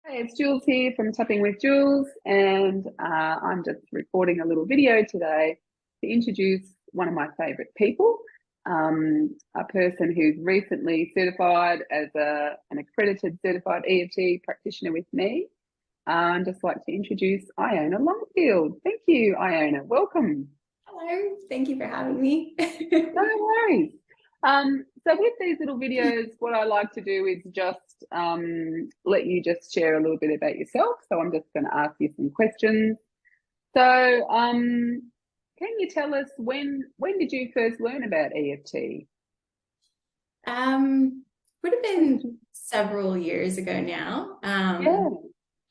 Hey, it's Jules here from Tapping with Jules, and I'm just recording a little video today to introduce one of my favourite people, a person who's recently certified as an accredited certified EFT practitioner with me. I'd just like to introduce Ioana Longfield. Thank you, Ioana. Welcome. Hello, thank you for having me. No worries. So with these little videos, what I like to do is just let you just share a little bit about yourself. So I'm just going to ask you some questions. So can you tell us when did you first learn about EFT? Would have been several years ago now. Yeah.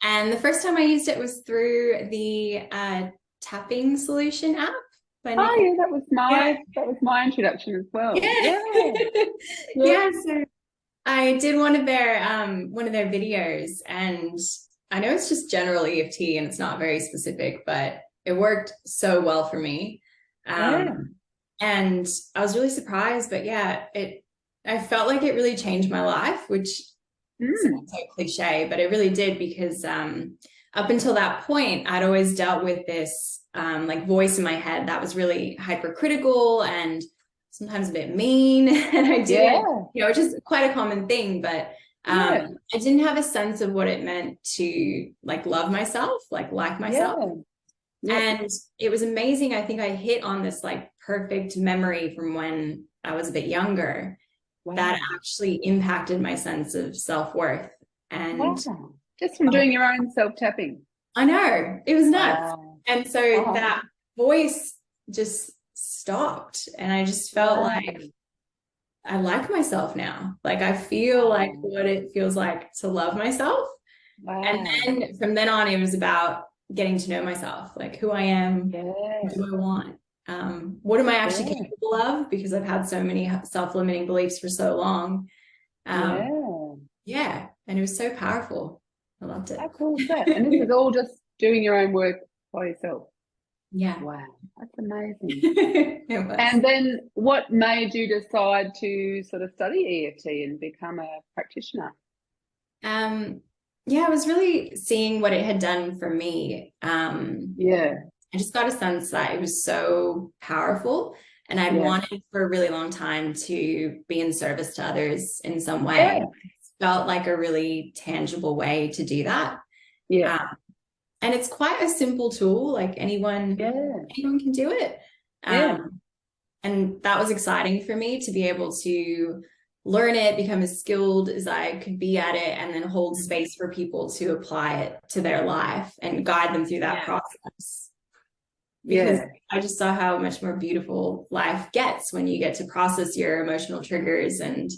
And the first time I used it was through the tapping solution app by Oh Nicole. yeah, that was my introduction as well. Yeah. Yeah. Yeah, so I did one of their videos, and I know it's just general EFT and it's not very specific, but it worked so well for me. Yeah. And I was really surprised, but yeah, I felt like it really changed my life, which sounds so cliche, but it really did, because up until that point, I'd always dealt with this like voice in my head that was really hypercritical and sometimes a bit mean. And I didn't, it's just quite a common thing, but I didn't have a sense of what it meant to like love myself, like myself. And it was amazing. I think I hit on this like perfect memory from when I was a bit younger that actually impacted my sense of self-worth. And just from doing your own self-tapping. I know, it was nuts. And so that voice just stopped, and I just felt like I like myself now. Like I feel like what it feels like to love myself. And then from then on, it was about getting to know myself, like who I am, what do I want, what am I actually capable of, because I've had so many self-limiting beliefs for so long. Yeah, and it was so powerful. I loved it. How cool is that? And this is all just doing your own work by yourself. Yeah. Wow, that's amazing. And then what made you decide to sort of study EFT and become a practitioner? Yeah, I was really seeing what it had done for me. I just got a sense that it was so powerful, and I'd wanted for a really long time to be in service to others in some way. It felt like a really tangible way to do that. And it's quite a simple tool, like anyone can do it. And that was exciting for me to be able to learn it, become as skilled as I could be at it, and then hold space for people to apply it to their life and guide them through that process. Because I just saw how much more beautiful life gets when you get to process your emotional triggers and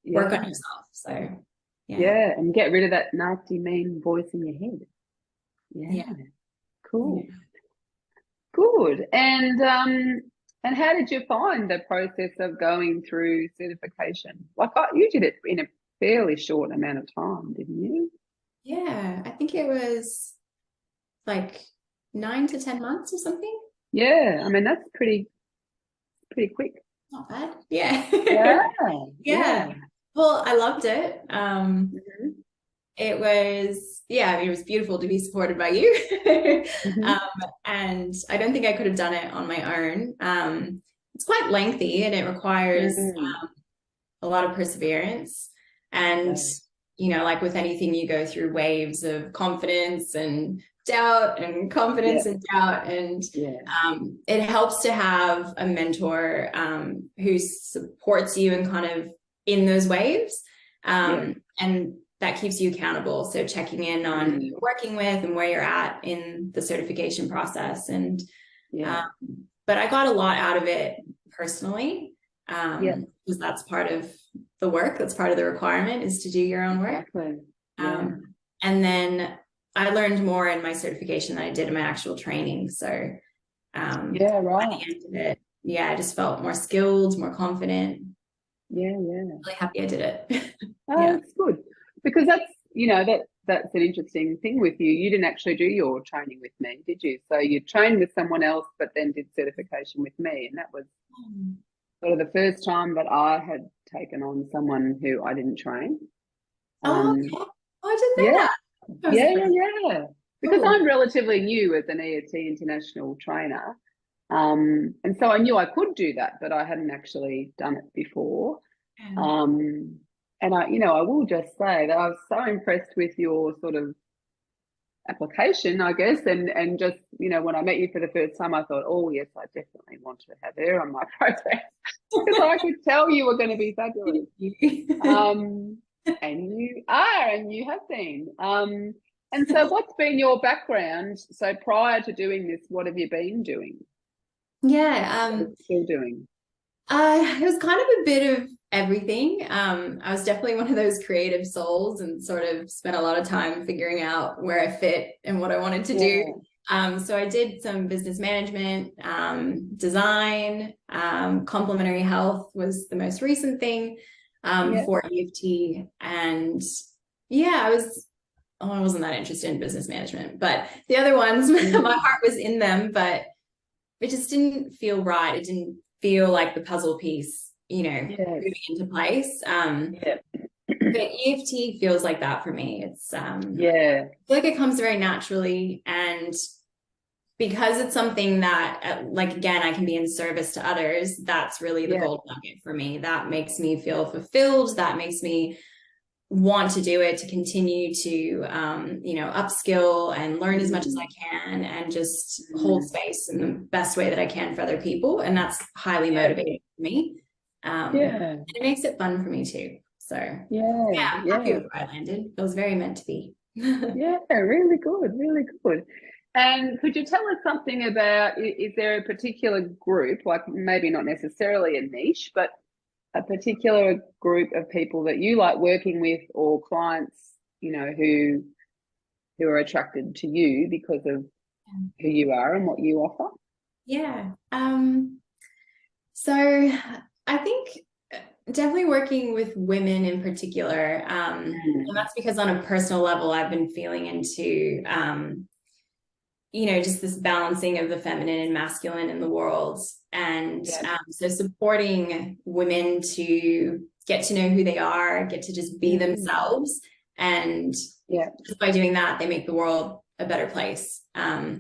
work on yourself. So and get rid of that nasty, mean voice in your head. Cool. Good. And how did you find the process of going through certification? Like you did it in a fairly short amount of time, didn't you? Yeah, I think it was like 9 to 10 months or something. Yeah, I mean that's pretty quick. Not bad. Yeah. Well, I loved it. It was, it was beautiful to be supported by you. And I don't think I could have done it on my own. It's quite lengthy, and it requires a lot of perseverance. And, like with anything, you go through waves of confidence and doubt and confidence and doubt. And it helps to have a mentor who supports you and kind of in those waves. And that keeps you accountable. So checking in on who you're working with and where you're at in the certification process. And but I got a lot out of it personally, because that's part of the work. That's part of the requirement, is to do your own work. And then I learned more in my certification than I did in my actual training. So at the end of it, I just felt more skilled, more confident. Really happy I did it. That's good, because that's an interesting thing with you. You didn't actually do your training with me, did you? So you trained with someone else, but then did certification with me, and that was sort of the first time that I had taken on someone who I didn't train. I didn't know that. Yeah. Because Cool. I'm relatively new as an EFT international trainer. And so I knew I could do that, but I hadn't actually done it before. Um, and I will just say that I was so impressed with your sort of application, I guess, and just, when I met you for the first time, I thought, oh yes, I definitely want to have her on my project because I could tell you were going to be fabulous. And you are, and you have been. And so what's been your background? So prior to doing this, what have you been doing? Yeah, Still doing? it was kind of a bit of everything. I was definitely one of those creative souls and sort of spent a lot of time figuring out where I fit and what I wanted to do. So I did some business management, design, complementary health was the most recent thing for EFT. And yeah, I wasn't that interested in business management, but the other ones, my heart was in them, but it just didn't feel right. It didn't feel like the puzzle piece, moving into place. But EFT feels like that for me. It's I feel like it comes very naturally, and because it's something that, like, again, I can be in service to others. That's really the gold nugget for me. That makes me feel fulfilled. That makes me want to do it, to continue to upskill and learn as much as I can, and just hold space in the best way that I can for other people. And that's highly motivating for me. And it makes it fun for me too. So I'm happy with where I landed. It was very meant to be. Really good. And could you tell us something about, is there a particular group, like maybe not necessarily a niche, but a particular group of people that you like working with, or clients, who are attracted to you because of who you are and what you offer? So I think definitely working with women in particular, and that's because on a personal level I've been feeling into just this balancing of the feminine and masculine in the world. And so supporting women to get to know who they are, get to just be themselves. And just by doing that, they make the world a better place. So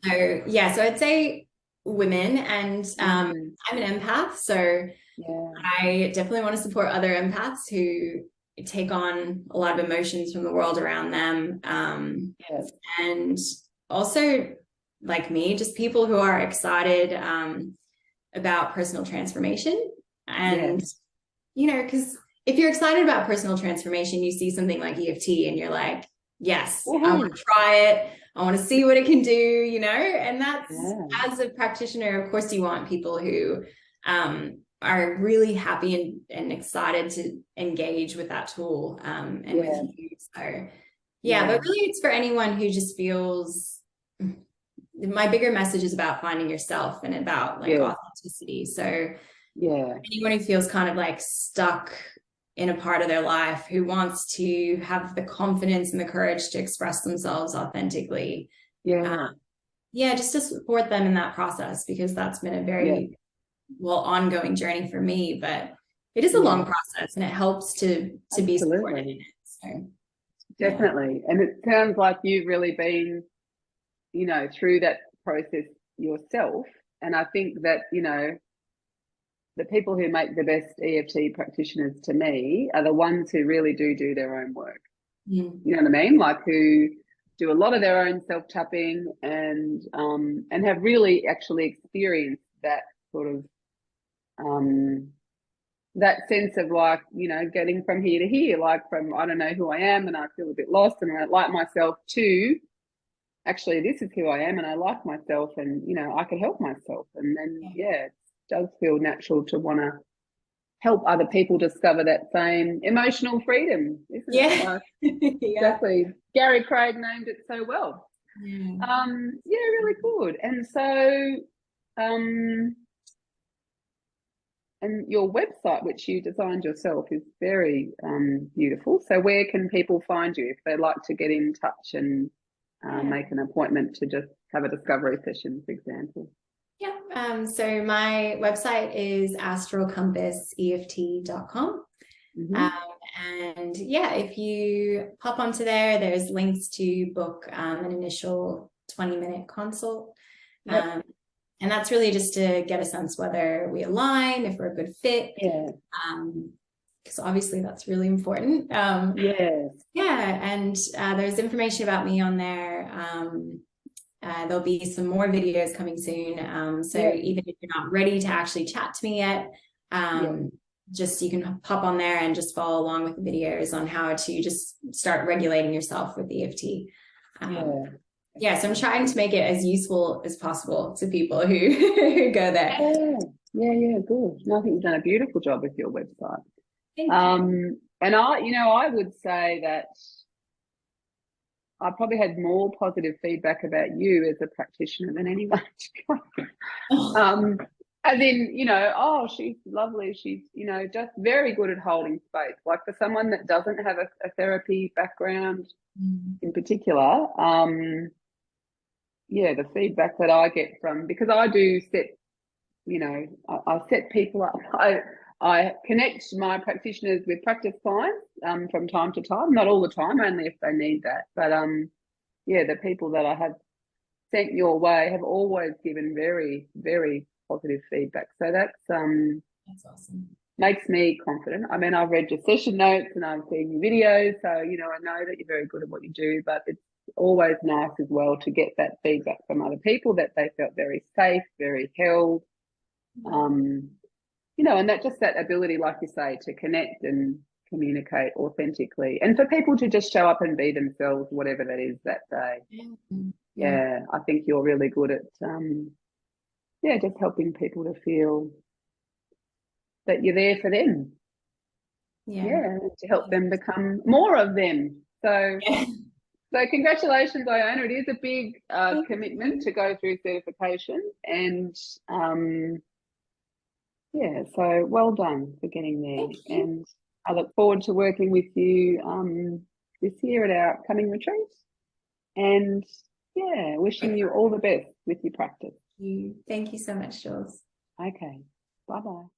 I'd say women, and I'm an empath. So I definitely want to support other empaths who take on a lot of emotions from the world around them. And also, like me, just people who are excited about personal transformation. And because if you're excited about personal transformation, you see something like EFT and you're like, yes, I want to try it, I want to see what it can do, and that's as a practitioner, of course you want people who are really happy and excited to engage with that tool and with you. So but really it's for anyone who just feels, my bigger message is about finding yourself and about authenticity. So anyone who feels kind of like stuck in a part of their life, who wants to have the confidence and the courage to express themselves authentically, just to support them in that process, because that's been a very ongoing journey for me, but it is a long process, and it helps to be supported in it. So definitely. And it sounds like you've really been through that process yourself. And I think that the people who make the best EFT practitioners to me are the ones who really do their own work. You know what I mean? Like, who do a lot of their own self-tapping and have really actually experienced that sort of that sense of, like, getting from here to here, like from I don't know who I am and I feel a bit lost and I don't like myself, to actually this is who I am and I like myself, and I can help myself. And then it does feel natural to want to help other people discover that same emotional freedom, isn't it? Like, exactly. Gary Craig named it so well. Really good. And so and your website, which you designed yourself, is very beautiful. So where can people find you if they'd like to get in touch and make an appointment to just have a discovery session, for example? So my website is astralcompasseft.com. And yeah, if you pop onto there, there's links to book an initial 20-minute consult. Yep. And that's really just to get a sense whether we align, if we're a good fit. Yeah. Because obviously that's really important. Yes. Yeah, and there's information about me on there. There'll be some more videos coming soon. So Yep. even if you're not ready to actually chat to me yet, just you can pop on there and just follow along with the videos on how to just start regulating yourself with EFT. Yeah, so I'm trying to make it as useful as possible to people who, who go there. Yeah, good. No, I think you've done a beautiful job with your website. Thank you. And I would say that I probably had more positive feedback about you as a practitioner than anyone. As in, oh, she's lovely. She's, just very good at holding space. Like for someone that doesn't have a therapy background in particular, the feedback that I get from, because I do set, I set people up. I connect my practitioners with practice clients from time to time, not all the time, only if they need that. But the people that I have sent your way have always given very, very positive feedback. So that's awesome. Makes me confident. I mean, I've read your session notes and I've seen your videos, so I know that you're very good at what you do, but it's always nice as well to get that feedback from other people that they felt very safe, very held. And that ability, like you say, to connect and communicate authentically, and for people to just show up and be themselves, whatever that is that day. Yeah, I think you're really good at just helping people to feel that you're there for them. To help them become more of them. So congratulations, Ioana. It is a big commitment to go through certification, and so well done for getting there. And I look forward to working with you this year at our upcoming retreat. And wishing you all the best with your practice. Thank you so much, Jules. Okay. Bye-bye.